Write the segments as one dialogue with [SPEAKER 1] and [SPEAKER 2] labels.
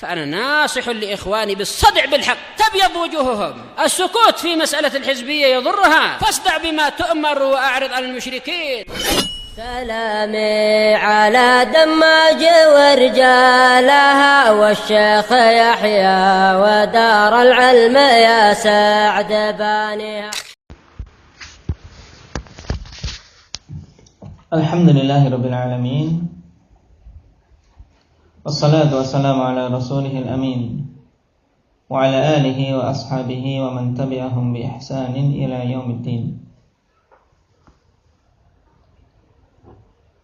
[SPEAKER 1] فأنا ناصح لإخواني بالصدع بالحق تبيض وجوههم. السكوت في مسألة الحزبية يضرها، فاصدع بما تؤمر وأعرض عن المشركين.
[SPEAKER 2] سلامي على دماج ورجالها والشيخ يحيى ودار العلم يا سعد بانيها.
[SPEAKER 3] Alhamdulillahirabbil alamin. Wassalatu wassalamu ala rasulihil amin wa ala alihi wa ashabihi wa man tabi'ahum bi ihsanin ila yaumiddin.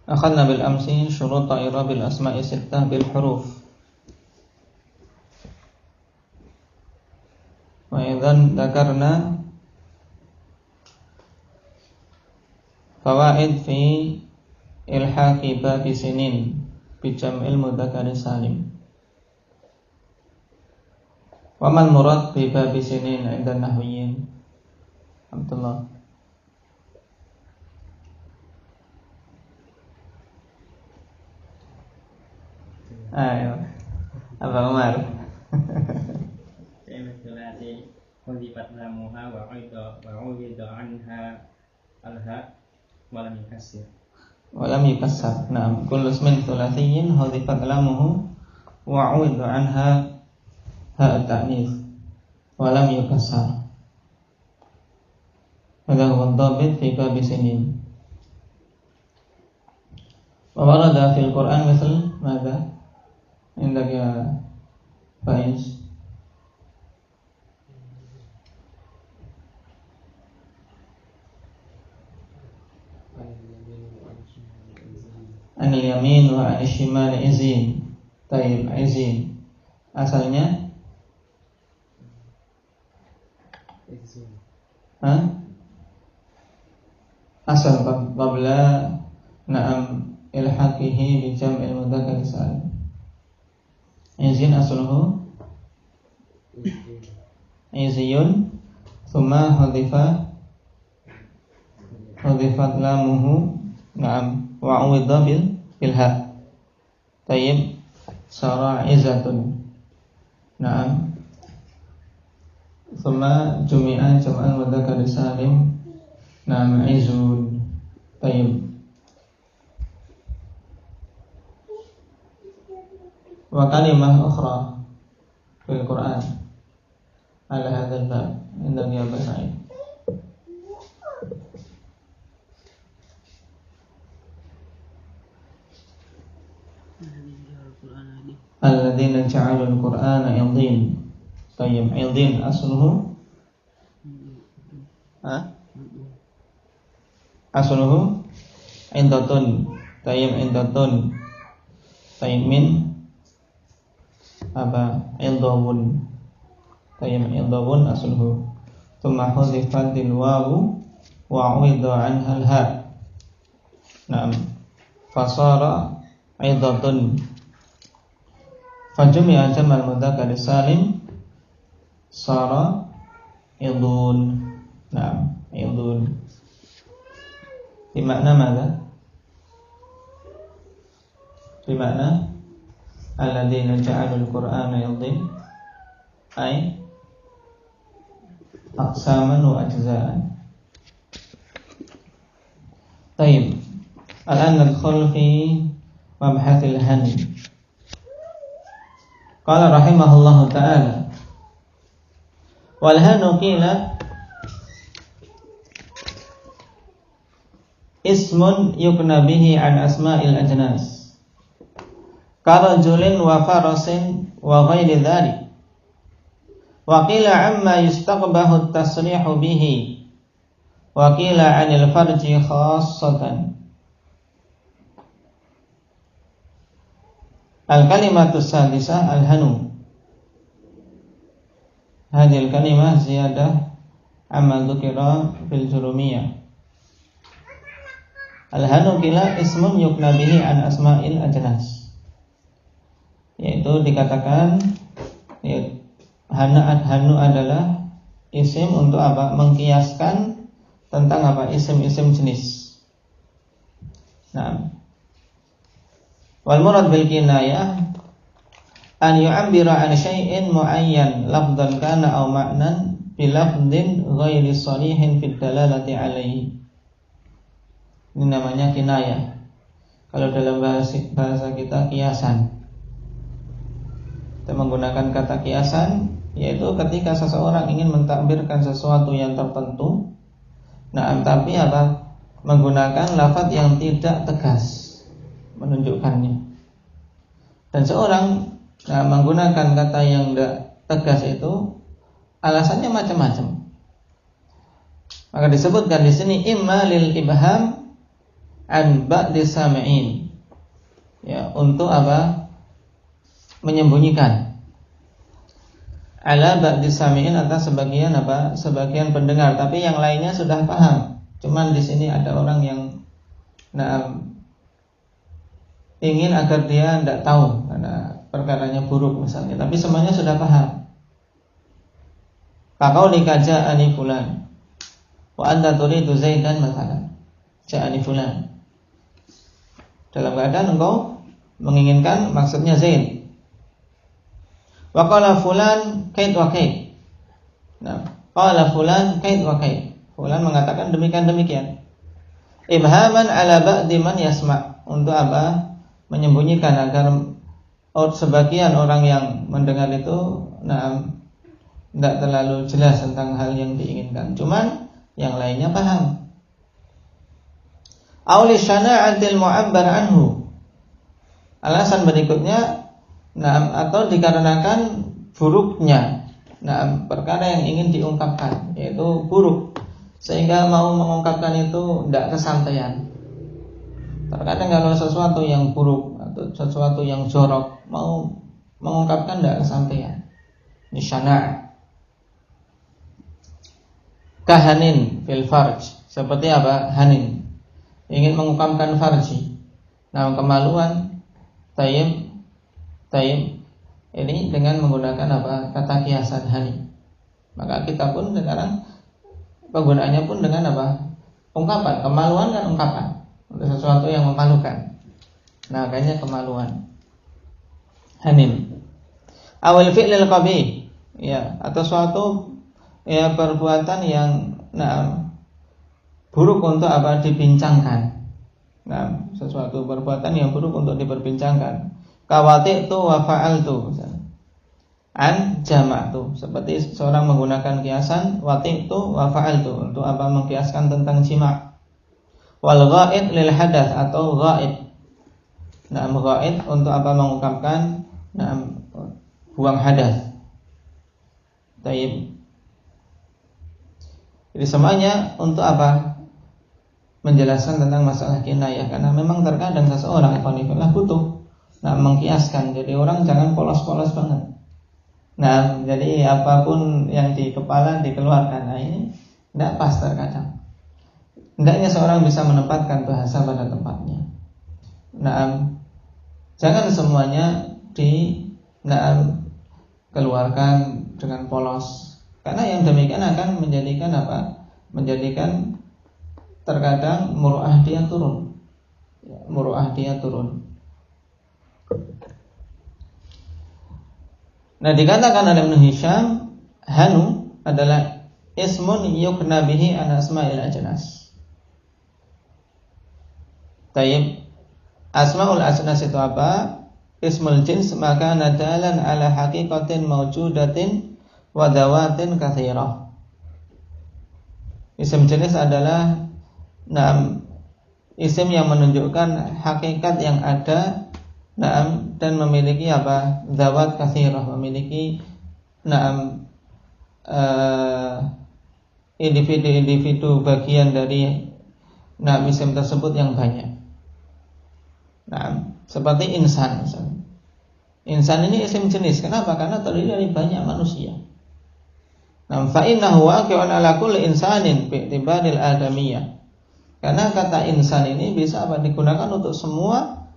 [SPEAKER 3] Akhadna bil amsi syuruta i'rabil asma'i sittah bil huruf. Wa idzan dzakarna fawaid fi ilhaqi babi sinin bi jam'il mudzakkar salim. Wa mal murad bi babi sinin 'inda nahwiyyin? Abdullah. Ayo. Apa Umar?
[SPEAKER 4] Fi'il hudifat lamuha wa 'uwida anha alha wa lam yukassir.
[SPEAKER 3] Walam yukassar. Naam, kullu ismin tsulatiyyin hudifat lamuhu wa 'uwida anha ha ta'nits walam yukassar. Hadha huwa ad-dabit fi bab sinin. Wa warada fil Qur'an misal madza? Indak ya Faiz. Anil yamin wa anil shimal izin. Taib, izin asalnya asal qabla na'am ilhaqihi bi jam'il mudzakkar salim. Izin asluhu iziyun thumma hudifat lamuhu na'am wa uwidha bil ha. Tayyib sara izatun. Na'am. Thumma jumi'a jam'an mudzakkar salim. Na'am izun. Tayyib. Wa kalimah ukhra fil Qur'an ala hadzal bab inda ya Sa'id. Alladzina ja'alul Qur'ana 'idhin. Tayyib, 'idhin asluhu asluhu indatun. Tayyib, indatun. Tayyib min apa? Indawun. Tayyib, indawun asluhu. Thumma huzifatil wawu wa 'uwida 'anha al-ha. Naam. Fasara 'idatun. Fajumi'a jamal mudzakkar salim sara idun. Naam, idun. Di makna mana? Di makna alladzina ja'alul Qur'ana idhin ay aqsaman wa ajza'an. Tayyib. Al-an nadkhul fi mabhathil hani. Qala rahimahullahu ta'ala wal hanu qila ismun yukna bihi an asma'il ajnas karajulin wa farasin wa ghairi dhalik wa qila amma yustaqbahu at-tasrihu bihi wa qila 'anil farji khassatan. Al-kalimatus sadisah al-hanu. Hadhihi al-kalimah ziyadah amma dzukira fil jurumiyah. Al-hanu qila ismun yukna bihi an asma'il ajnas. Yaitu dikatakan hanu adalah isim untuk apa? Mengkiaskan tentang apa? Isim-isim jenis. Nah, wal murad bil kinayah an yu'abbira an syai'in mu'ayyan lafdhan kana aw ma'nan bi lafdhin ghairi sharihin fi dalalati alaihi. Ini namanya kinayah. Kalau dalam bahasa kita kiasan. Kita menggunakan kata kiasan yaitu ketika seseorang ingin mentakbirkan sesuatu yang tertentu, tapi menggunakan lafaz yang tidak tegas menunjukkannya. Dan seorang menggunakan kata yang tidak tegas itu alasannya macam-macam. Maka disebutkan di sini imma lil ibham an ba'di sami'in. Ya, untuk menyembunyikan. Ala ba'di sami'in atas sebagian pendengar, tapi yang lainnya sudah paham. Cuman di sini ada orang yang ingin agar dia tidak tahu karena perkaranya buruk misalnya, tapi semuanya sudah paham. Faqaulika ja'ani fulan wa anta turidu Zaidan mathalan. Ja'ani fulan. Dalam keadaan engkau menginginkan maksudnya Zaid. Wa qala fulan kait wa kait. Qala fulan kait wa kait. Fulan mengatakan demikian. Ibhaman ala ba'di man yasma', untuk menyembunyikan agar sebagian orang yang mendengar itu tidak terlalu jelas tentang hal yang diinginkan, cuman yang lainnya paham. Auli syana'atil mu'abbar anhu. Alasan berikutnya atau dikarenakan buruknya perkara yang ingin diungkapkan, yaitu buruk, sehingga mau mengungkapkan itu tidak kesampaian. Terkadang kalau sesuatu yang buruk atau sesuatu yang jorok mau mengungkapkan tidak kesampaian. Ini syana'. Kahanin fil farj, seperti hanin, ingin mengungkapkan farji. Kemaluan, tayyib ini dengan menggunakan kata kiasan hanin. Maka kita pun sekarang penggunaannya pun dengan ungkapan. Kemaluan kan ungkapan untuk sesuatu yang memalukan. Kayaknya kemaluan. Hanin. Awal fi'lil qabih, ya, atau suatu perbuatan yang buruk untuk dibincangkan. Sesuatu perbuatan yang buruk untuk diperbincangkan. Kawati'tu wa fa'altu. An jama'tu, seperti seorang menggunakan kiasan wati'tu wa fa'altu untuk mengkiaskan tentang jima'. Wal ghaid lil hadath, atau ghaid. Ghaid untuk mengungkapkan buang hadath. Taib. Jadi semuanya untuk menjelaskan tentang masalah kinayah, karena memang terkadang seseorang butuh mengkiaskan. Jadi orang jangan polos-polos banget. Jadi apapun yang di kepala dikeluarkan. Ini tidak pas terkadang. Hendaknya seorang bisa menempatkan bahasa pada tempatnya. Jangan semuanya keluarkan dengan polos, karena yang demikian akan menjadikan terkadang muru'ah dia turun. Dikatakan oleh Ibnu Hisham, hanu adalah ismun yukna bihi an asma'il ajnas. Tayyib. Asma'ul asnas itu apa? Ismul jins, maka nadalan ala haqiqatin mawjudatin wa dawatin katsirah. Isim jenis adalah isim yang menunjukkan hakikat yang ada, dan memiliki dawat katsirah, memiliki individu-individu bagian dari isim tersebut yang banyak. Seperti insan misalnya. Insan ini isim jenis. Kenapa? Karena terdiri dari banyak manusia. Fa innahu waqi'un ala kulli insanin bi'tibaril adamiyah. Karena kata insan ini bisa digunakan untuk semua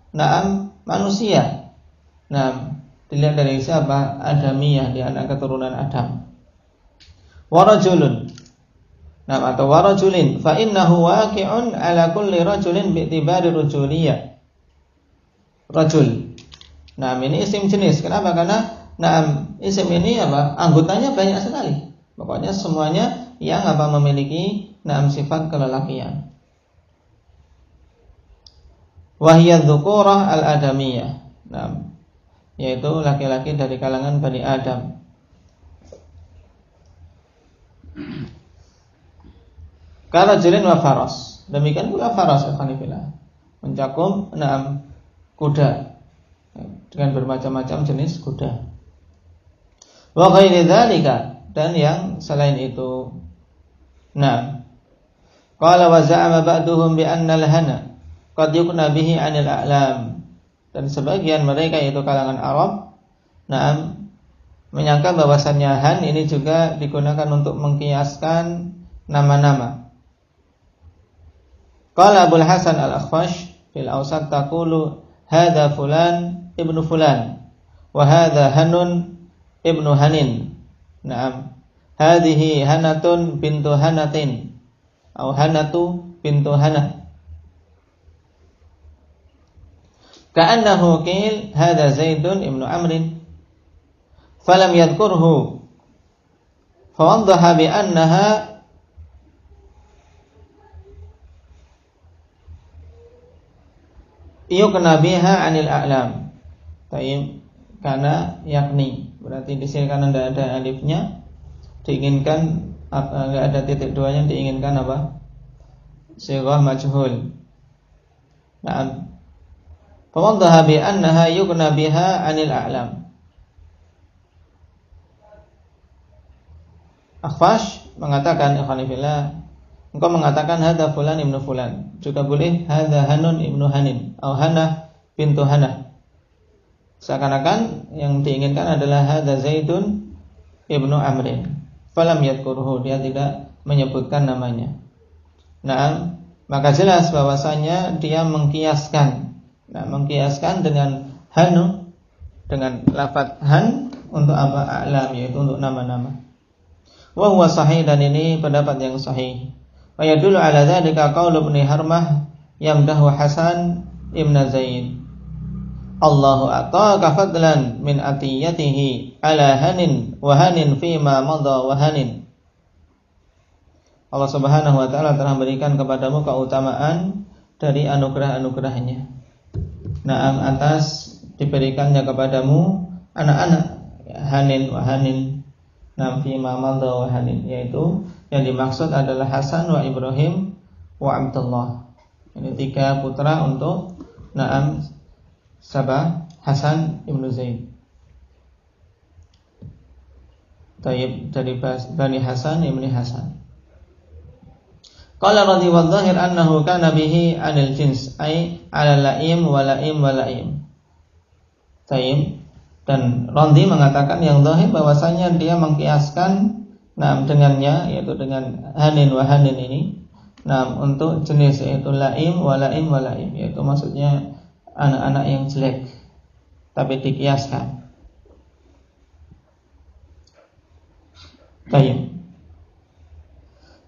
[SPEAKER 3] manusia. Dilihat dari siapa? Adamiyah, dia anak keturunan Adam. Warajulun. Atau warajulin. Fa innahu waqi'un ala kulli rajulin bi'tibari rujuliyah. Rajul. Nah, ini isim jenis. Kenapa? Karena isim ini anggotanya banyak sekali. Pokoknya semuanya yang memiliki sifat kelelakian. Wahiyad dzukurah al-adamiyah. Yaitu laki-laki dari kalangan Bani Adam. Karajulin wa faras. Demikian pula faras ikhwanifillah. Mencakup 6 kuda dengan bermacam-macam jenis kuda. Wa ghairi dzalika, dan yang selain itu. Qala wa za'ama ba'duhum bi anna al-hana qad yukna bihi 'anil a'lam. Dan sebagian mereka yaitu kalangan Arab menyangka bahwasannya han ini juga digunakan untuk mengkiaskan nama-nama. Qala Abul Hasan Al-Akhfash fil Awsat taqulu hadza fulan ibnu fulan wa hadza hanun ibnu hanin. Hadhihi hanatun bintu hanatin atau hanatu bintu hanah. Ka'annahu qil hadza Zaidun ibnu Amrin falam yadhkurhu fawaddaha bi annaha yukna biha 'anil a'lam. Karena yakni berarti di sini karena tidak ada alifnya, diinginkan enggak ada titik duanya, diinginkan sighah majhul. Fawaddaha bi annaha yukna biha 'anil a'lam. Akhfash mengatakan ikhwanifillah, engkau mengatakan hadza fulan ibnu fulan, juga boleh hadza hanun ibnu hanin atau hanah bintu hanah. Seakan-akan yang diinginkan adalah hadza Zaidun ibnu Amrin. Falam yadhkurhu, dia tidak menyebutkan namanya. Maka jelas bahwasanya dia mengkiaskan dengan hanu, dengan lafaz han untuk a'lam, yaitu untuk nama-nama. Wa huwa sahih, dan ini pendapat yang sahih. Wa yadullu ala dzalika qaul Ibnu Harmah yamdahu Hasan ibn Zaid. Allahu ataka fadlan min atiyatihi ala hanin wa hanin fima madha wa hanin. Allah Subhanahu wa taala telah memberikan kepadamu keutamaan dari anugerah-anugerahnya. Atas diberikannya kepadamu anak-anak hanin wa hanin. Fima madha wa hanin, yaitu yang dimaksud adalah Hasan wa Ibrahim wa Abdullah. Ini 3 putra untuk Hasan ibnu Zaid. Dari Bani Hasan ibni Hasan. Qala radhiyallahu dhahir annahu kana bihi 'anil jins ay 'ala la'im wa la'im wa la'im. Dan Randi mengatakan yang zahir bahwasanya dia mengkiaskan dengannya, yaitu dengan hanin wa hanin ini untuk jenis yaitu la'im wa la'im wa la'im, yaitu maksudnya anak-anak yang jelek tapi dikiaskan.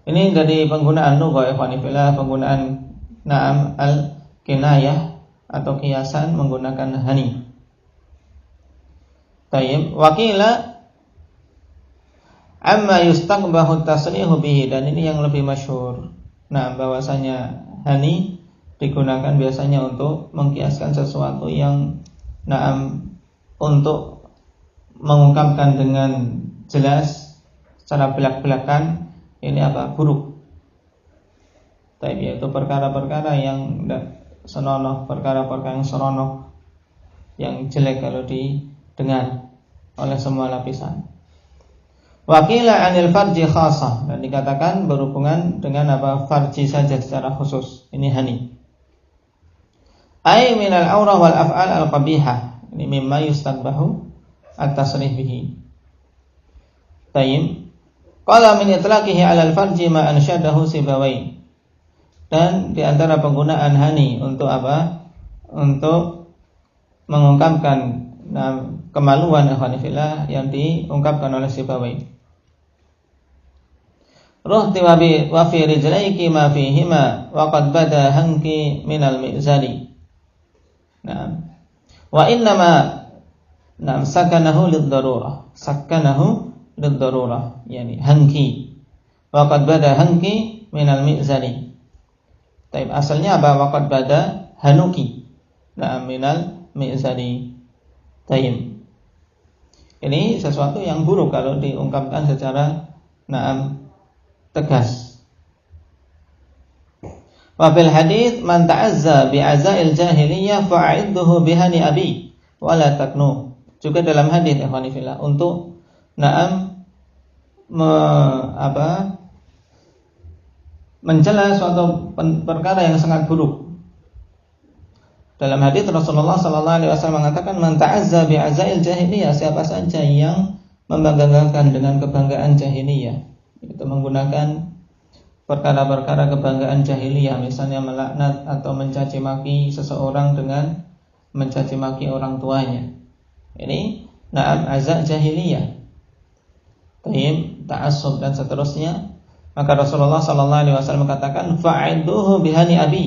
[SPEAKER 3] Ini dari penggunaan lugha ikhwanifillah, penggunaan al-kinayah atau kiasan menggunakan hani. Wakila amma yustaqbahu tasrihu bihi, dan ini yang lebih masyhur. Bahwasanya hani digunakan biasanya untuk mengkiaskan sesuatu yang untuk mengungkapkan dengan jelas secara belak-belakan ini buruk. Yaitu perkara-perkara yang senonoh, perkara-perkara yang senonoh, yang jelek kalau didengar oleh semua lapisan. Wakila anil farji khasah, dan dikatakan berhubungan dengan farji saja secara khusus. Ini hani. Ay minal aurah wal af'al al qabihah. Ini mimma yustaqbahu at-tasrih bihi. Qala min itlaqihi 'ala al-farji ma anshadahu Sibawai. Dan di antara penggunaan hani untuk untuk mengungkapkan kemaluan ikhwanifillah yang diungkapkan oleh Sibawai. Ruhti wa fi rijlaiki ma fihima wa qad bada hanki minal mi'zali. Wa innama sakanahu lid-darurah. Sakanahu lid-darurah, yani hanki. Wa qad bada hanki minal mi'zari. Tapi asalnya apa? Wa qad bada hanuki. Minal mi'zari. Tayyib. Ini sesuatu yang buruk kalau diungkapkan secara tegas. Wa fil hadits man ta'azza bi'azail jahiliyah fa'idduhu bihani abi wa la taknu. Juga dalam hadis ikhwani fillah untuk mencela suatu perkara yang sangat buruk. Dalam hadis Rasulullah sallallahu alaihi wasallam mengatakan man ta'azza bi'azail jahiliyah, siapa saja yang membanggakan dengan kebanggaan jahiliyah, itu menggunakan perkara-perkara kebanggaan jahiliyah, misalnya melaknat atau mencaci maki seseorang dengan mencaci maki orang tuanya. Ini azab jahiliyah. Tayyib, ta'assub dan seterusnya. Maka Rasulullah sallallahu alaihi wasallam mengatakan fa'idduhu bihani abi.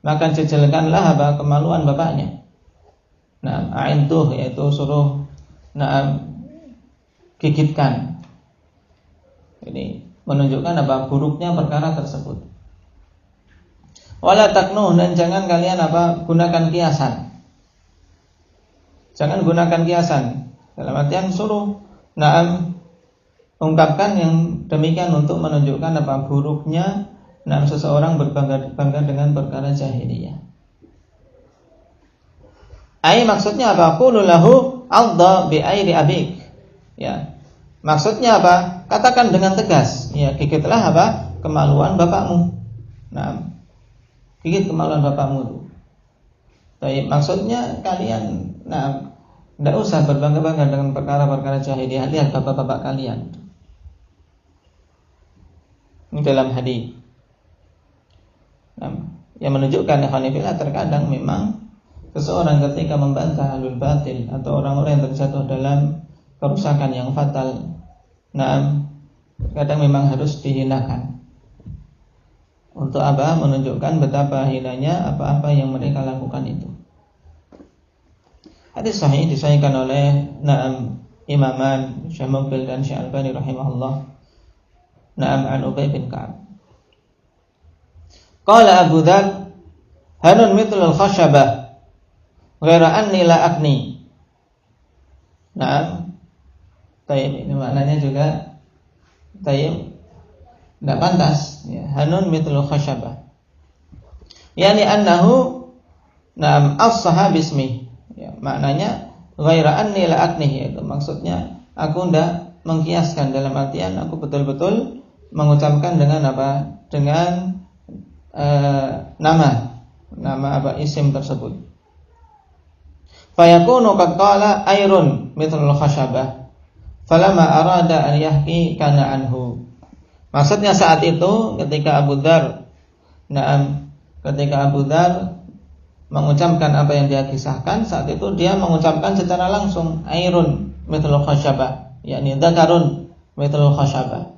[SPEAKER 3] Maka jejelkanlah kemaluan bapaknya. A'idduh yaitu suruh gigitkan. Ini menunjukkan buruknya perkara tersebut. Wala taknuh, dan jangan kalian gunakan kiasan. Jangan gunakan kiasan. Dalam artian suruh ungkapkan yang demikian untuk menunjukkan buruknya seseorang berbangga dengan perkara jahiliyah. Maksudnya apa? Qulu lahu adda bi airi abik. Ya. Maksudnya apa? Katakan dengan tegas, ya, gigitlah kemaluan bapakmu. Gigit kemaluan bapakmu. Tapi maksudnya kalian tidak usah berbangga-bangga dengan perkara-perkara jahiliyah. Lihat bapak-bapak kalian. Ini dalam hadis. Yang menunjukkan ikhwanifillah terkadang memang seseorang ketika membantah ahlul batil atau orang-orang yang terjatuh dalam kerusakan yang fatal, kadang memang harus dihinakan. Untuk menunjukkan betapa hinanya apa-apa yang mereka lakukan itu. Hadis sahih disahihkan oleh Imaman Syekh Muqbil dan Syekh Albani rahimahullah. An Ubay bin Ka'ab. Qala Abu Dzar, hanun mithlul khashabah, ghaira anni la akni. Tayyib, ini maknanya juga tayyib, tidak pantas, ya. Hanun mithlul khashabah, yani annahu afsaha bismi, ya, maknanya ghaira anni la akni, yaitu maksudnya aku tidak mengkiaskan, dalam artian aku betul-betul mengucapkan dengan dengan nama isim tersebut. Fayakunu qad qala ayrun mithlul khashabah falamma arada an yahki kana anhu. Maksudnya saat itu ketika Abu Dzar mengucapkan apa yang dia kisahkan, saat itu dia mengucapkan secara langsung ayrun mithlul khashabah, yakni dzakarun mithlul khashabah.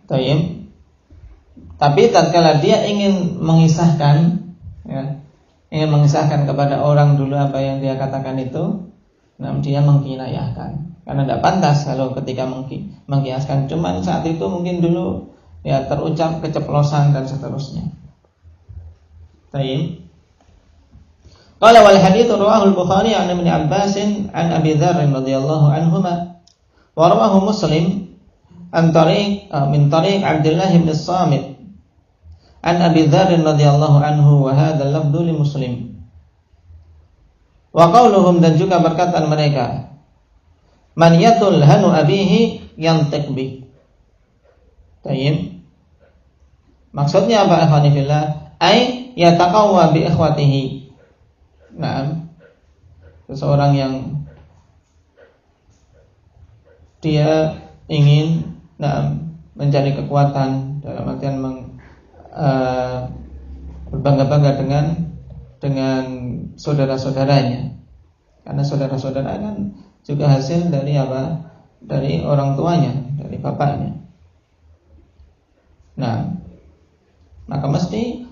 [SPEAKER 3] Tayyib. Tapi tatkala dia ingin mengisahkan, ya, ingin mengisahkan kepada orang dulu apa yang dia katakan itu, dia mengkinayahkan. Karena tidak pantas kalau ketika mengkiaskan. Cuman saat itu mungkin dulu ya terucap keceplosan dan seterusnya. Baik. Qala wal hadits rawahu al-Bukhari an Ibnu Abbas an Abi Dzar radhiyallahu anhuma wa rawahu Muslim an min tariq Abdullah bin Samit an Abi Dzar radhiyallahu anhu wa hadha lafdhu li Muslim. Wa qauluhum, dan juga perkataan mereka, man yatul hanu abihi yantiq bi. Tayyib. Maksudnya apa ikhwani fillah? Ai yataqawwa bi ikhwatihi. Seseorang yang dia ingin mencari kekuatan, dalam artian berbangga-bangga dengan saudara-saudaranya, karena saudara-saudara kan juga hasil dari dari orang tuanya, dari bapaknya. Maka mesti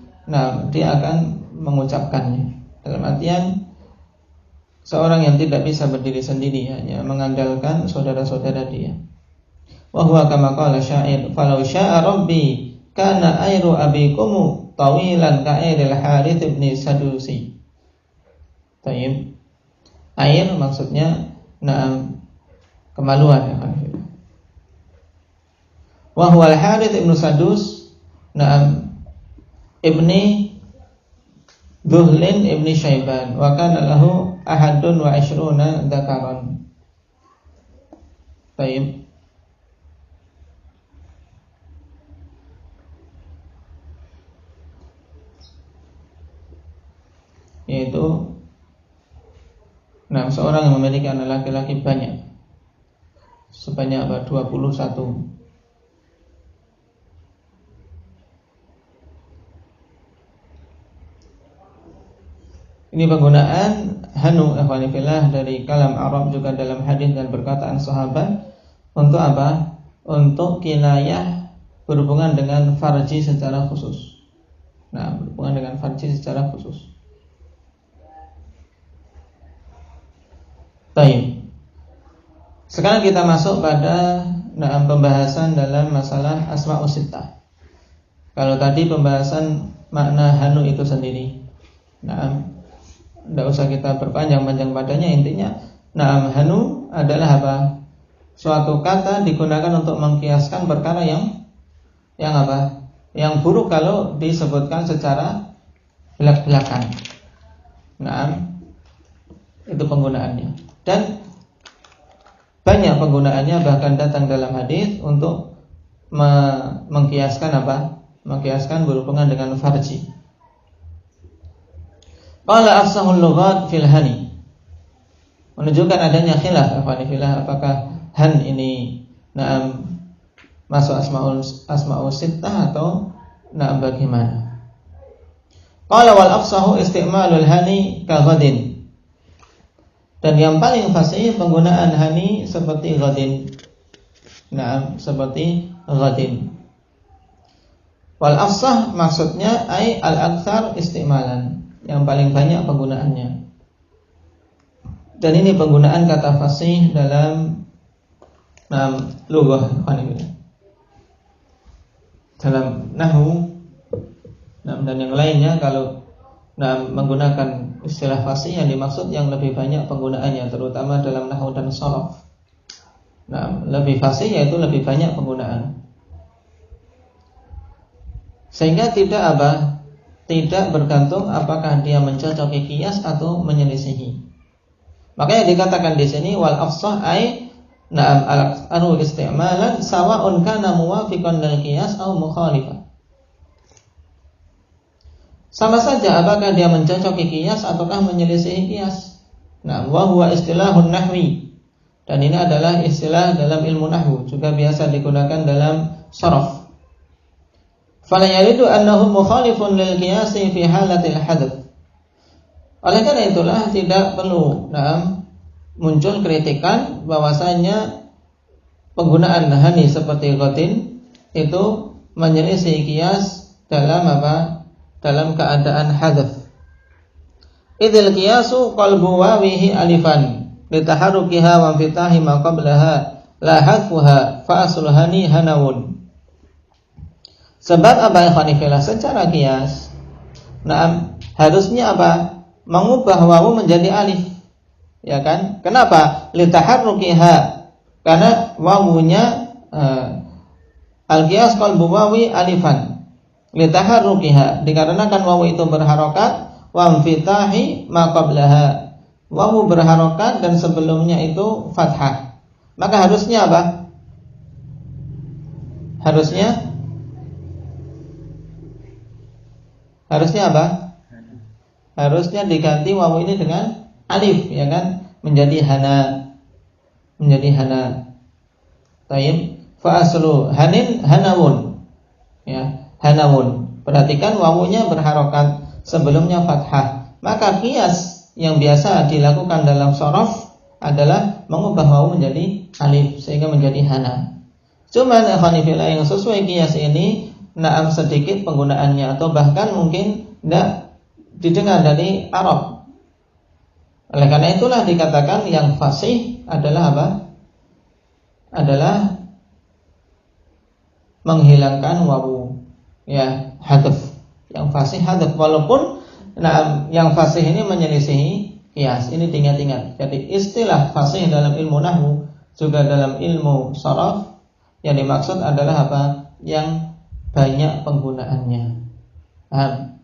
[SPEAKER 3] dia akan mengucapkannya. Dalam artian seorang yang tidak bisa berdiri sendiri, hanya mengandalkan saudara-saudara dia. Wa huwa kama qala syair, falau syaa rabbi kana airu abikum tawilan ka airil Harits bin Sadusi. Tayyib. Air maksudnya kemaluan ya kan. Wa huwa al-Harits bin Sadus ibni Dhuhlin ibni Syaiban wa kana lahu 21 dzakaran. Baik. Yaitu seorang yang memiliki anak laki-laki banyak, sebanyak 21. Ini penggunaan hanu ikhwani fillah dari kalam Arab juga dalam hadis dan perkataan sahabat untuk apa? Untuk kinayah berhubungan dengan farji secara khusus. Berhubungan dengan farji secara khusus. Baik. Sekarang kita masuk pada pembahasan dalam masalah asma'us sittah. Kalau tadi pembahasan makna hanu itu sendiri. Tidak usah kita berpanjang-panjang padanya. Intinya hanu adalah apa? Suatu kata digunakan untuk mengkiaskan perkara yang apa? Yang buruk kalau disebutkan secara belak-belakan. Itu penggunaannya. Dan banyak penggunaannya, bahkan datang dalam hadis untuk mengkiaskan apa? Mengkiaskan berhubungan dengan farji. Qala afsahul lughat fil hani. Menunjukkan adanya khilaf apakah han ini masuk asmaul sittah atau bagaimana. Qala wal afsahu isti'malul hani ka ghadin. Dan yang paling fasih penggunaan hani seperti ghadin. Seperti ghadin. Wal afsah maksudnya ay al-aktsar isti'malan, yang paling banyak penggunaannya. Dan ini penggunaan kata fasih dalam lughah, dalam nahwu dan yang lainnya. Kalau menggunakan istilah fasih, yang dimaksud yang lebih banyak penggunaannya, terutama dalam nahwu dan sharaf. Lebih fasih yaitu lebih banyak penggunaan, sehingga tidak bergantung apakah dia mencocoki qiyas atau menyelisihi. Makanya dikatakan di sini wal afsah ay al-anu isti'malan sawa'un kana muwafiqan lil qiyas aw mukhalifan. Sama saja apakah dia mencocoki qiyas ataukah menyelisihi qiyas. Wa huwa istilahun nahwi. Dan ini adalah istilah dalam ilmu nahwu, juga biasa digunakan dalam sharaf. Fala yaridu annahu mukhalifun lil qiyasi fi halatil hadath. Oleh karena itulah tidak perlu muncul kritikan bahwasanya penggunaan hani seperti ghadin itu menyelisih qiyas dalam apa? Dalam keadaan hadath. Idzal qiyasu qalbu wawihi alifan litaharrukiha wa fitahi ma qablaha la hadfuha fa aslul hani hanawun. Sebab apa ikhwanifillah, secara qiyas harusnya apa? Mengubah wawu menjadi alif. Ya kan? Kenapa? Litaharrukiha, karena wawunya al-qiyas qalbu wawi alifan. Litaharrukiha, dikarenakan wawu itu berharokat, wa fitahi ma qablaha, wawu berharokat dan sebelumnya itu fathah. Maka harusnya apa? Harusnya apa? Harusnya diganti wawu ini dengan alif, ya kan? Menjadi hana. Tayyib. Fa aslu hanin hanawun. Ya, hanawun. Perhatikan wawunya berharokat, sebelumnya fathah. Maka qiyas yang biasa dilakukan dalam sharaf adalah mengubah wawu menjadi alif sehingga menjadi hana. Cuman ikhwanifillah yang sesuai qiyas ini sedikit penggunaannya, atau bahkan mungkin tidak didengar dari Arab. Oleh karena itulah dikatakan yang fasih adalah apa? Adalah menghilangkan wawu, ya, hadaf. Yang fasih hadaf, walaupun yang fasih ini menyelisihi qiyas. Ini diingat-ingat. Jadi istilah fasih dalam ilmu nahwu juga dalam ilmu sharaf yang dimaksud adalah apa? Yang banyak penggunaannya. Paham?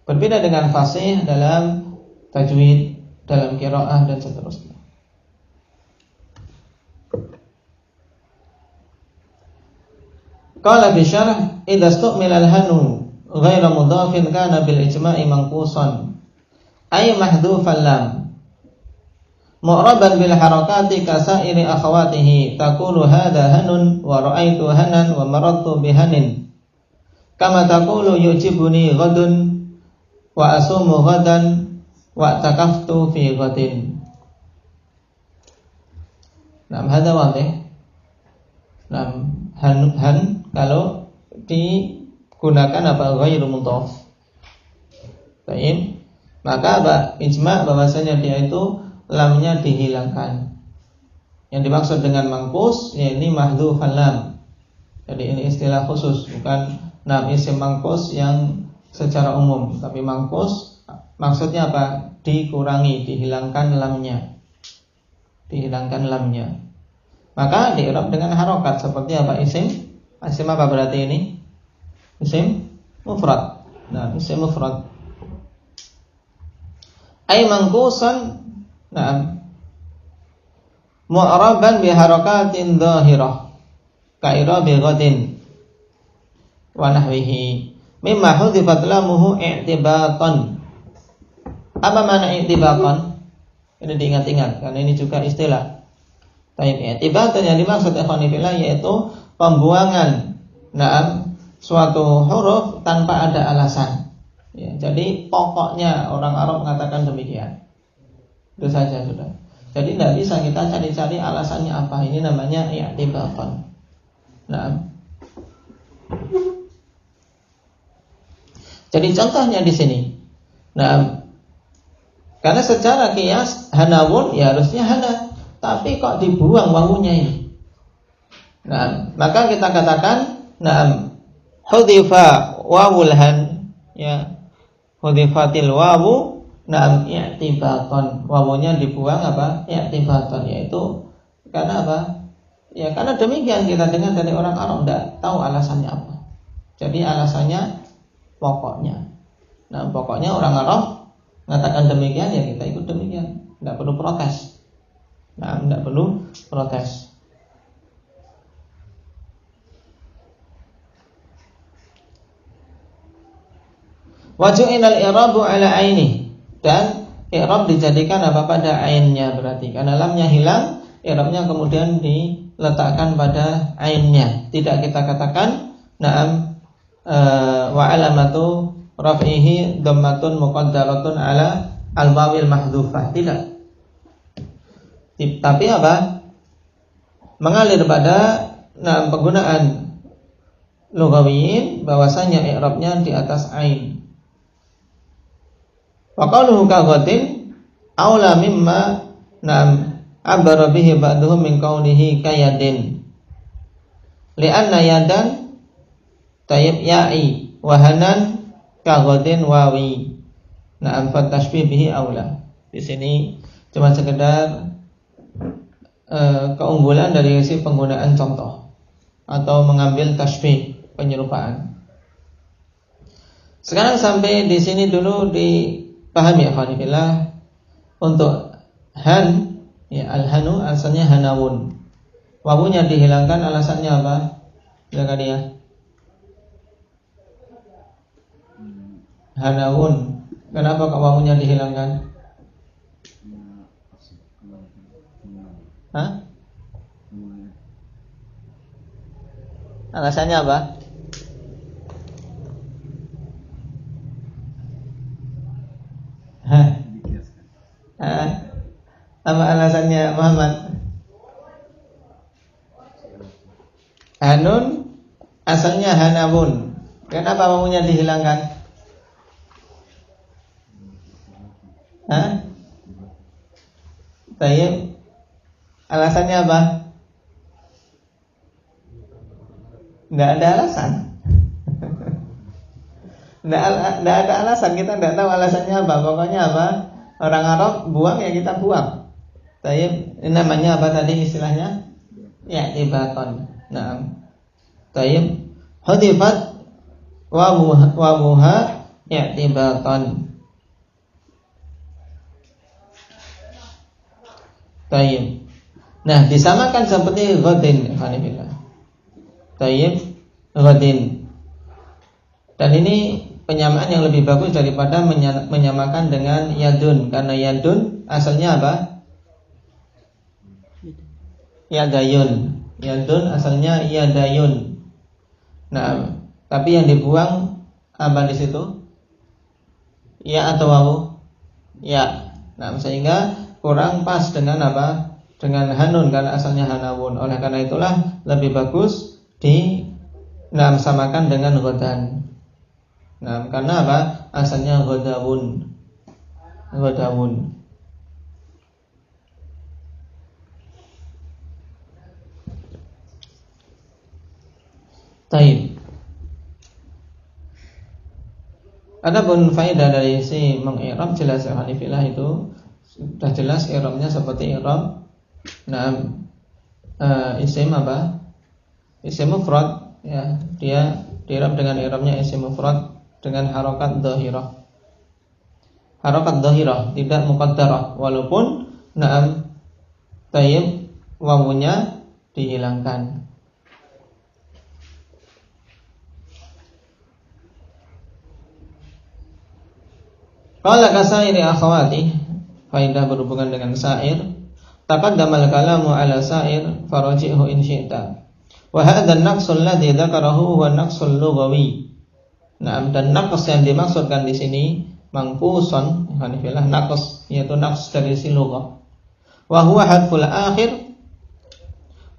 [SPEAKER 3] Berbeda dengan fasih dalam tajwid, dalam qiraah dan seterusnya. Qala bi syarh idza stu'mila al-hanu ghairu mudhafin kana bil ijma'i manqusan ay mahdhufan lam mu'raban bil harakati kasairi akhawatihi taqulu hadha hanun wa ra'aitu hanan wa maradtu bi hanin kama taqulu yujibuni ghadun wa asumu ghadan wa takaftu fi ghadin. Nah, hadza wadih. Nah, han kalau digunakan apa ghairu mudhaf. Baik. Maka apa? Ijma' bahwasanya dia itu lamnya dihilangkan. Yang dimaksud dengan mangkus yakni mahdhufan lam. Jadi ini istilah khusus, bukan isim mangkus yang secara umum, tapi mangkus maksudnya apa? Dikurangi, dihilangkan lamnya. Dihilangkan lamnya. Maka di'rab dengan harokat seperti apa? Isim apa berarti ini? Isim mufrad. Nah, isim mufrad. Ay mangkusan, mu'raban bi harakatin dhahirah ka'irabi ghadin wa nahwihi mimma hudhifat lamuhu i'tibatan. Apa makna i'tibatan? Ini diingat-ingat karena ini juga istilah. I'tibatan yang dimaksud ikhwan fillah yaitu pembuangan suatu huruf tanpa ada alasan. Ya, jadi pokoknya orang Arab mengatakan demikian. Itu saja sudah. Jadi tidak bisa kita cari-cari alasannya apa. Ini namanya i'tibatan. Jadi contohnya di sini. Karena secara qiyas hanawun ya harusnya hana, tapi kok dibuang wawunya ini. Maka kita katakan hudhifa wawul han, ya. Hudhifatil wawu i'tibatan. Wawunya dibuang apa? I'tibatan, yaitu karena apa? Ya karena demikian kita dengar dari orang Arab, tidak tahu alasannya apa. Jadi alasannya pokoknya. Pokoknya orang Arab mengatakan demikian, ya kita ikut demikian. Tidak perlu protes. Tidak perlu protes. Waju'ilal i'rabu ala aini, dan i'rab dijadikan apa pada ainnya, berarti karena lamnya hilang, i'rabnya kemudian diletakkan pada ainnya. Tidak kita katakan wa alamatu raf'ihi dhammatun muqaddaratun ala al-wawil mahdhufah. Tidak. Tapi apa? Mengalir pada penggunaan lughawiyin bahwasanya i'rabnya di atas ain. Wa qaluhu ka ghadin aula mimma abara bihi ba'dhum min qawlihi kayadin. Li'anna yadan tayyib ya'i wa hanan ka ghadin wawi. Fa tashbih bihi aula. Di sini cuma sekedar keunggulan dari sisi penggunaan contoh atau mengambil tashbih, penyerupaan. Sekarang sampai di sini dulu dipahami ya khonifillah. Untuk han, ya al-hanu asalnya hanawun. Wawunya dihilangkan, alasannya apa? Silakan ya. Hanawun. Kenapa wawunya dihilangkan? Hah? Alasannya apa? Apa alasannya Muhammad? Hanun asalnya hanawun. Kenapa wawunya dihilangkan? Tayyib. Alasannya apa? Nggak ada alasan. Nggak ada alasan, kita nggak tahu alasannya apa. Pokoknya apa? Orang Arab buang ya kita buang. Tayyib. Ini namanya apa tadi istilahnya? I'tibaton. Nah, tayyib. Hudifat wa muha i'tibaton. Tayyib. Nah, disamakan seperti ghadin, Hanifillah. Tayyib, ghadin. Dan ini penyamaan yang lebih bagus daripada menyamakan dengan yadun, karena yadun asalnya apa? Yadayun. Yadun asalnya yadayun. Nah, tapi yang dibuang apa di situ? Ya atau wawu? Ya. Nah, sehingga kurang pas dengan apa? Dengan hanun, karena asalnya hanawun. Oleh karena itulah lebih bagus disamakan dengan ghadan. Nah, karena apa? Asalnya ghadawun. Ghadawun. Taib. Adapun faedah dari si mengi'rab jelas ya Hanifillah itu sudah jelas i'rabnya seperti i'rab isim apa? Isim mufrad ya, dia i'rab dengan i'rabnya isim mufrad dengan harakat dhahirah. Harakat dhahirah tidak muqaddarah walaupun tayyib wawunya dihilangkan. Qala kasairi akhawati, faedah berhubungan dengan sa'ir. Taqaddamal kalamu ala sa'ir faraji'hu in syi'ta. Wa hadha an-naqsul ladzi dzakarahu huwa an-naqsul lughawi. Nah, dan naqs yang dimaksudkan di sini mangkuson, Hanifillah naqs yaitu naqs dari si lughah. Wa huwa hadful akhir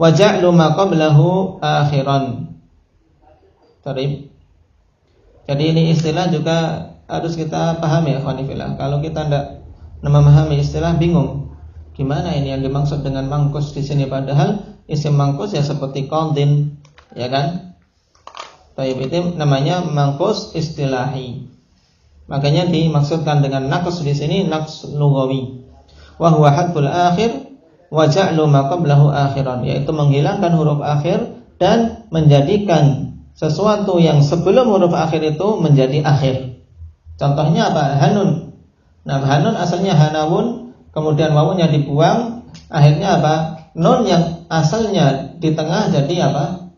[SPEAKER 3] wa ja'lu ma qablahu akhiran. Tarib. Jadi ini istilah juga harus kita pahami ya Hanifillah. Kalau kita tidak memahami istilah bingung. Gimana ini yang dimaksud dengan mangkus di sini, padahal isim mangkus ya seperti qadin, ya kan? Tayyib itu namanya mangkus istilahi. Makanya dimaksudkan dengan naqs di sini naqs lughawi. Wa huwa hadful akhir wa ja'lu ma qablahu akhiran, yaitu menghilangkan huruf akhir dan menjadikan sesuatu yang sebelum huruf akhir itu menjadi akhir. Contohnya apa? Hanun. Nah, hanun asalnya hanawun, kemudian wawunya dibuang, akhirnya apa? Nun yang asalnya di tengah jadi apa?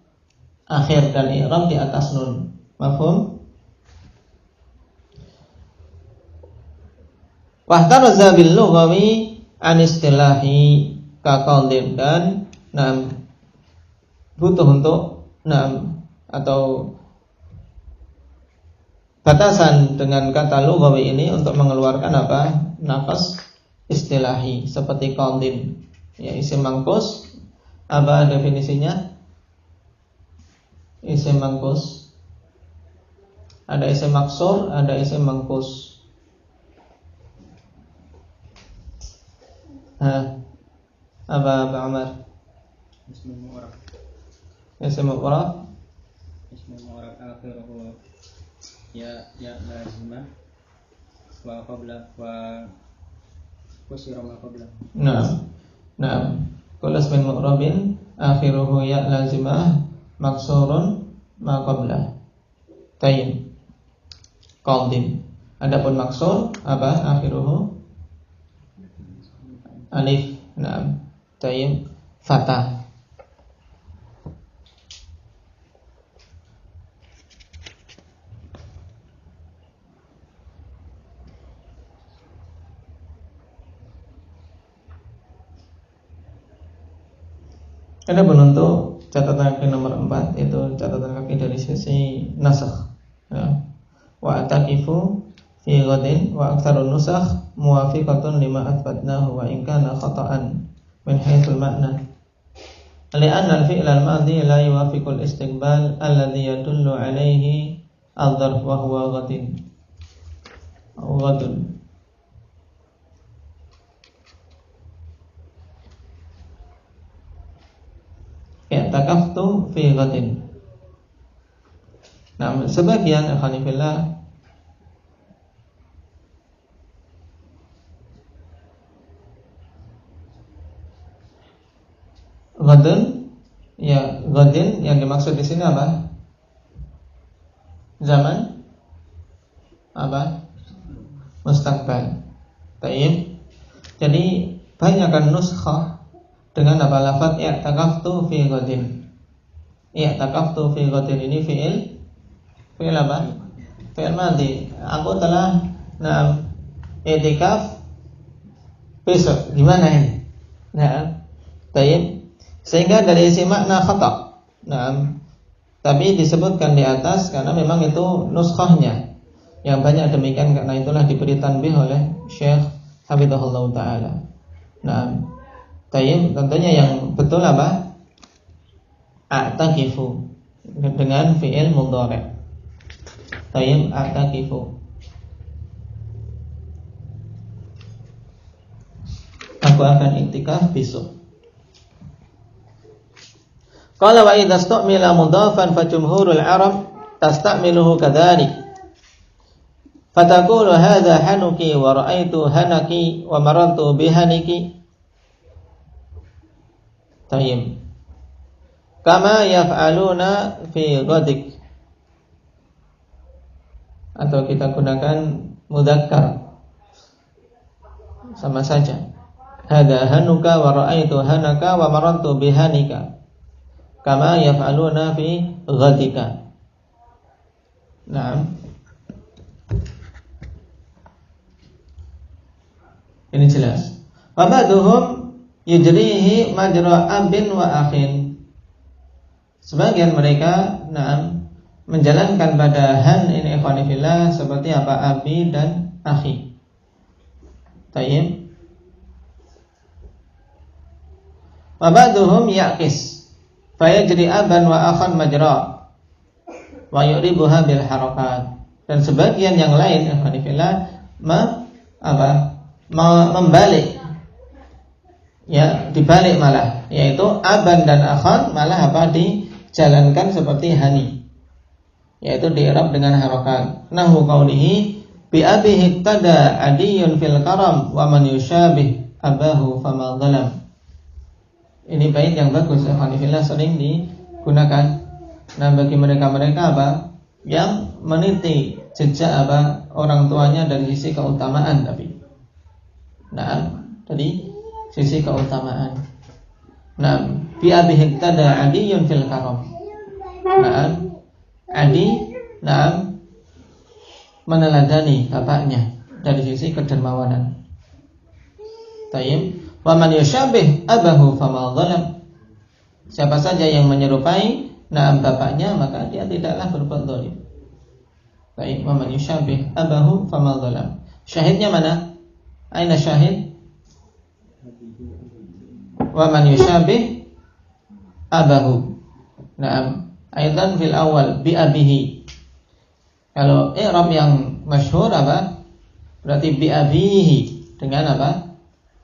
[SPEAKER 3] Akhir, dan i'rab di atas nun. Mafhum? Wahtaraza bil lughawi an istilahi ka qaulin, dan butuh untuk atau batasan dengan kata lughawi ini untuk mengeluarkan apa? Naqas istilahi seperti qaulin. Ya, isim mangkus apa definisinya? Isim mangkus. Ada isim maksur, ada isim mangkus. Apa Umar?
[SPEAKER 4] Ismu mu'rab.
[SPEAKER 3] Isim mu'rab.
[SPEAKER 4] Ismu mu'rab akhiruhu ya lazimah wa qabla wa kusira ma qabla.
[SPEAKER 3] Nah. Kullu ismin mu'rabin akhiruhu ya lazimah maksurun ma qabla. Tayyib. Qadim. Adapun maksur apa? Akhiruhu alif. Tayyib. Fathah. Ada untuk catatan kaki nomor 4, itu catatan kaki dari sisi nasakh. Ya. Wa ataqifu fi ghadin wa aktsarun nusakh muwafiqatun lima athbatnahu wa in kana khata'an min haitsul ma'na. Li'anna al-fi'l al-madhi la yuwafiqu al-istiqbal alladhi yadullu alayhi al-dharf wa huwa ghadin. Ghadun. i'takaftu fi ghadin. Nah, sebagian alhamdulillah ghadun, ya ghadin yang dimaksud di sini apa? Zaman apa? Mustaqbal. Baik. Jadi banyakkan nuskhah dengan apa lafaz i'takaftu fi ghadin. I'takaftu fi ghadin ini fi'il apa? Fi'il madhi. Aku telah i'tikaf besok. Gimana ini? Nah, baik. Sehingga dari isi makna khata'. Nah, tapi disebutkan di atas karena memang itu nuskhahnya yang banyak demikian, karena itulah diberi tanbih oleh Syekh Hafizahullah Ta'ala. Nah, tayyib, tentunya yang betul apa? A'takifu dengan fi'il mudhari'. Tayyib, a'takifu. Aku akan iktikaf besok. Qala wa idza stu'mila mudhafan fa jumhurul Arab tasta'miluhu kadzalik. Fataqulu hadza hanuki wa ra'aitu hanaki wa marartu bihaniki. Tayyib. Kama yaf'aluna fi ghadik. Atau kita gunakan mudzakkar. Sama saja. Hadza hanuka wa ra'aitu hanaka wa marartu bihanika. Kama yaf'aluna fi ghadika. Nah, ini jelas. Wa ba'duhum yujrihi majra abin wa akhin. Sebagian mereka menjalankan pada han ini ikhwani fillah seperti apa abi dan akhi. Tayyib. Wa ba'duhum ya'kis fa yajri aban wa akhan majra wa yu'ribuha bil harakat. Dan sebagian yang lain ikhwani fillah membalik, ya dibalik malah, yaitu aban dan akhan malah dijalankan seperti hani, yaitu di'rab dengan harakat. Nahu qaulihi bi abihi tada adiyun fil karam wa man yushabih abahu fama zalam. Ini bait yang bagus, alhamdulillah sering digunakan. Nah, bagi mereka-mereka yang meniti jejak orang tuanya dari sisi keutamaan, tapi dari sisi keutamaan. Bi abihi tada adiyun fil karam. Adi meneladani bapaknya dari sisi kedermawanan. Tayyib. Wa man yushabih abahu fama zalam. Siapa saja yang menyerupai bapaknya maka dia tidaklah berbuat zalim. Baik, wa man yushabih abahu fama zalam. Syahidnya mana? Aina syahid? Wa man yushabih abahu. Naam, aidan fil awal bi abihi. Kalau i'rab yang masyhur berarti bi abihi dengan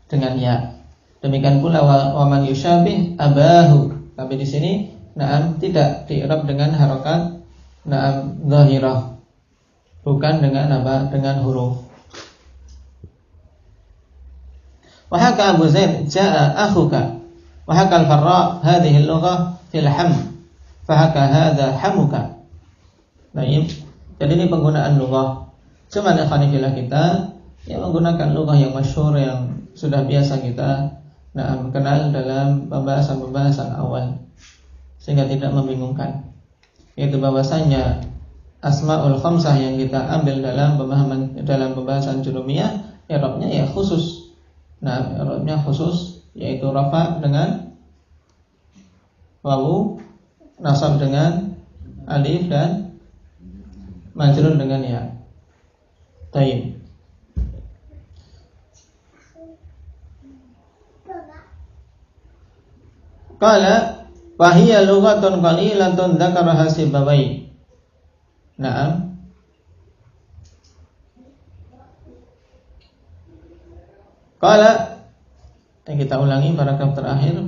[SPEAKER 3] dengan ya. Demikian pula wa man yushabih abahu. Tapi di sini tidak di-i'rab dengan harakat zahirah. Bukan dengan dengan huruf. Wa haka Abu Zaid jaa akhuka. Wa haka al-Farra hadhihi al-lughah fil ham. Fa haka hadha hamuka. Baik. Jadi ini penggunaan lughah. Cuma ikhwanillah kita yang menggunakan lughah yang masyhur yang sudah biasa kita kenal dalam pembahasan-pembahasan awal, sehingga tidak membingungkan. Yaitu bahwasanya asmaul khamsah yang kita ambil dalam pembahasan jurumiyah, i'rabnya ya khusus. I'rabnya khusus, yaitu rafa dengan wawu, nasab dengan alif, dan majrur dengan ya. Tayyib. Qala wa hiya lughatun qalilatun dzakaraha Sibawayh. Naam. Qala, kita ulangi paragraf terakhir.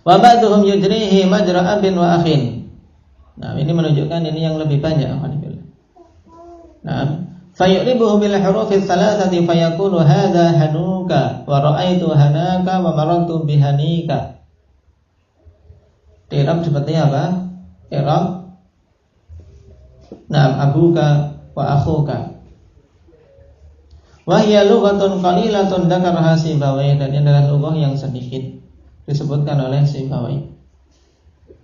[SPEAKER 3] Wa ba'duhum yujrihi majra abin wa akhin. Nah, ini menunjukkan ini yang lebih banyak. Nah, fayu'ribuhu bil hurufi thalathati fayaqulu hadha hanuka wa ra'aitu hanaka wa marartu bihanika. I'rab seperti apa? I'rab abuka wa akhuka. Wa hiya lughatun qalilatun dzakaraha Sibawayh, dan ini adalah lughah yang sedikit disebutkan oleh Sibawayh.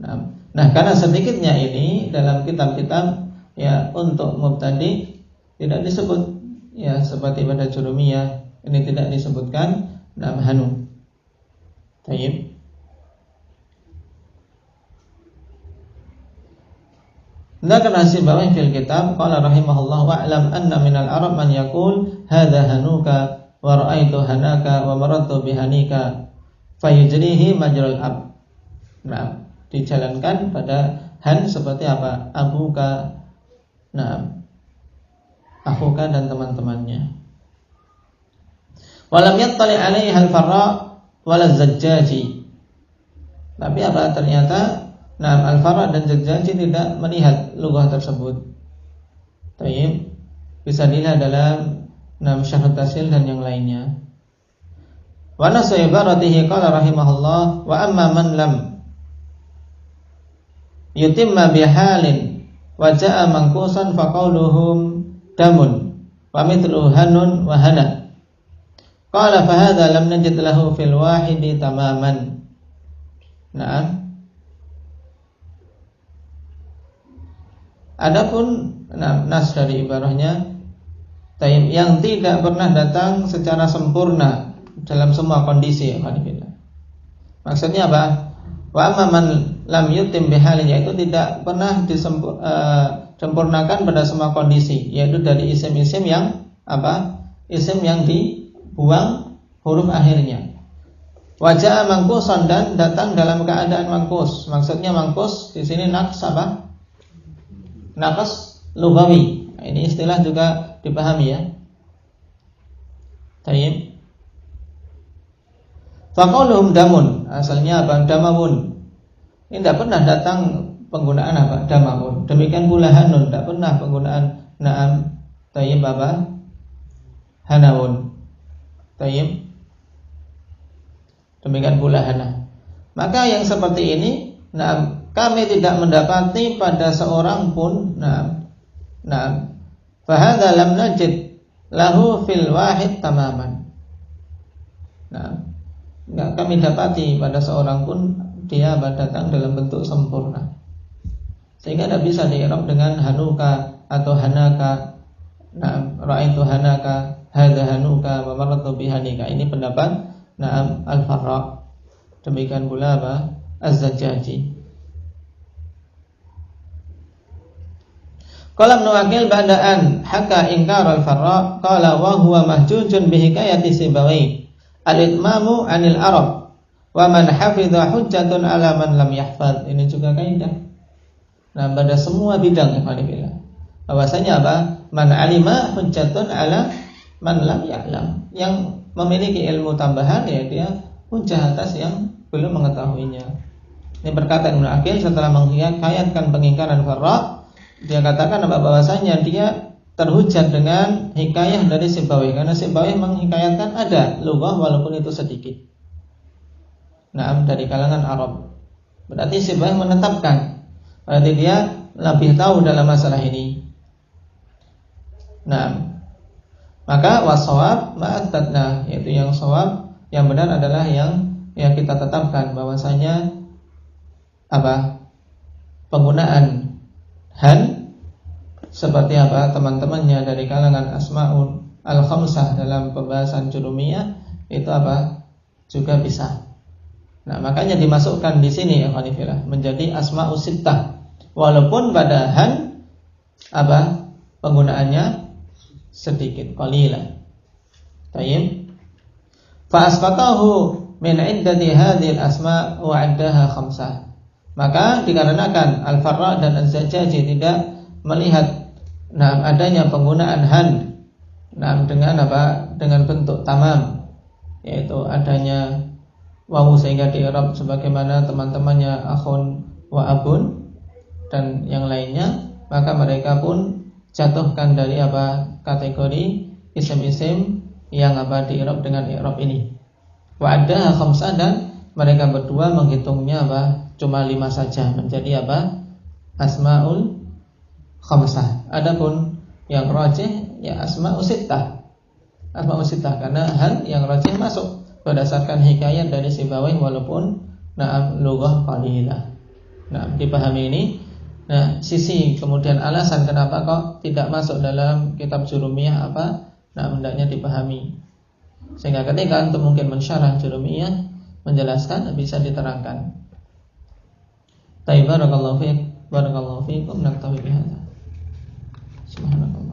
[SPEAKER 3] Nah, karena sedikitnya ini dalam kitab-kitab ya untuk mubtadi tidak disebut, ya seperti pada Jurumiyah ini tidak disebutkan hanu. Tayyib. Dzakara Sibawayh fil kitab qala rahimahullah wa alam anna minal arab man yaqul hadza hanuka wa ra'aitu hanaka wa marartu bihanika fayujrihi majral ab. Nah, dijalankan pada han seperti apa? Abuka, akhuka dan teman-temannya. Walam yattali alaihi al-Farra wala Zajjaji. Tapi apa? Ternyata Al-Farra dan Zajjaji tidak melihat lughah tersebut. Tayyib. Bisa dilihat dalam Syarh Tasil dan yang lainnya. Wa nasu ibaratihi qala rahimahullah wa amma man lam yutimma bihalin wa jaa manqusan fa qawluhum damun wa mithlu hanun wa hana. Qala fa hadha lam najid lahu fil wahidi tamaman. Nah, adapun nas dari ibarahnya yang tidak pernah datang secara sempurna dalam semua kondisi. Maksudnya apa? Wa amma man lam yutim bihalin, yaitu tidak pernah disempurnakan pada semua kondisi, yaitu dari isim-isim yang apa? Isim yang dibuang huruf akhirnya. Wajah mangkuson, dan datang dalam keadaan mangkus. Maksudnya mangkus di sini naqs apa? Naqs lughawi. Ini istilah juga dipahami ya. Tayyib. Faqauluhum damun, asalnya apa? Damamun. Ini tidak pernah datang penggunaan apa? Damamun. Demikian pula hanun, tidak pernah penggunaan na'am. Tayyib apa? Hanawun. Tayyib. Demikian pula hana. Maka yang seperti ini, kami tidak mendapati pada seorang pun. Fahadha lam najid lahu fil wahid tamaman. Enggak kami dapati pada seorang pun dia datang dalam bentuk sempurna, sehingga tidak bisa di-i'rab dengan hanuka atau hanaka. Ra'aitu hanaka, hadza hanuka wa marartu bihanika. Ini pendapat Al-Farra. Demikian pula apa? Az-Zajjaji. Qala Ibnu Aqil ba'daan haka ingkar al-Farra qala wa huwa mahjujun bi hikayati Sibawayh al-itmamu 'anil Arab wa man hafidha hujjatun 'ala man lam yahfaz. Ini juga kaidah. Pada semua bidang bahwasanya apa? Man 'alima hujjatun 'ala man lam ya'lam. Yang memiliki ilmu tambahan ya dia hujjah atas yang belum mengetahuinya. Ini berkata Ibnu Aqil setelah menghikayatkan pengingkaran Farra, dia katakan bahwasanya dia terhujat dengan hikayah dari Sibawayh, karena Sibawayh menghikayatkan ada lughah walaupun itu sedikit. Dari kalangan Arab. Berarti Sibawayh menetapkan, berarti dia lebih tahu dalam masalah ini. Maka wasawab ma'attadna, yaitu yang shawab, yang benar adalah yang kita tetapkan bahwasanya apa? Penggunaan han seperti apa teman-temannya dari kalangan Asmaul al-Khamsah dalam pembahasan Jurumiyah itu apa? Juga bisa. Makanya dimasukkan di sini ya khanifillah menjadi Asma'us Sittah. Walaupun pada han apa? Penggunaannya sedikit, qalilan. Tayyib. Fa asqatahu min iddati hadhil asma' wa 'addaha khamsah. Maka dikarenakan Al-Farra dan Az-Zajjaji tidak melihat adanya penggunaan han dengan apa? Dengan bentuk tamam, yaitu adanya wawu sehingga di i'rab sebagaimana teman-temannya akhun wa abun dan yang lainnya, maka mereka pun jatuhkan dari kategori isim-isim yang di i'rab dengan i'rab ini. Wa addaha khamsah, dan mereka berdua menghitungnya cuma 5 saja, menjadi asmaul khamsah. Adapun yang rajih ya asmaul sittah. Asmaul sittah karena hal yang rajih masuk berdasarkan hikayat dari Sibawayh walaupun lughah qalilah. Dipahami ini. Sisi kemudian alasan kenapa kok tidak masuk dalam kitab Jurumiyah hendaknya dipahami. Sehingga ketika untuk mungkin mensyarah Jurumiyah menjelaskan bisa diterangkan. Barakallahu fiikum, naktafi bihadza. Subhanallah.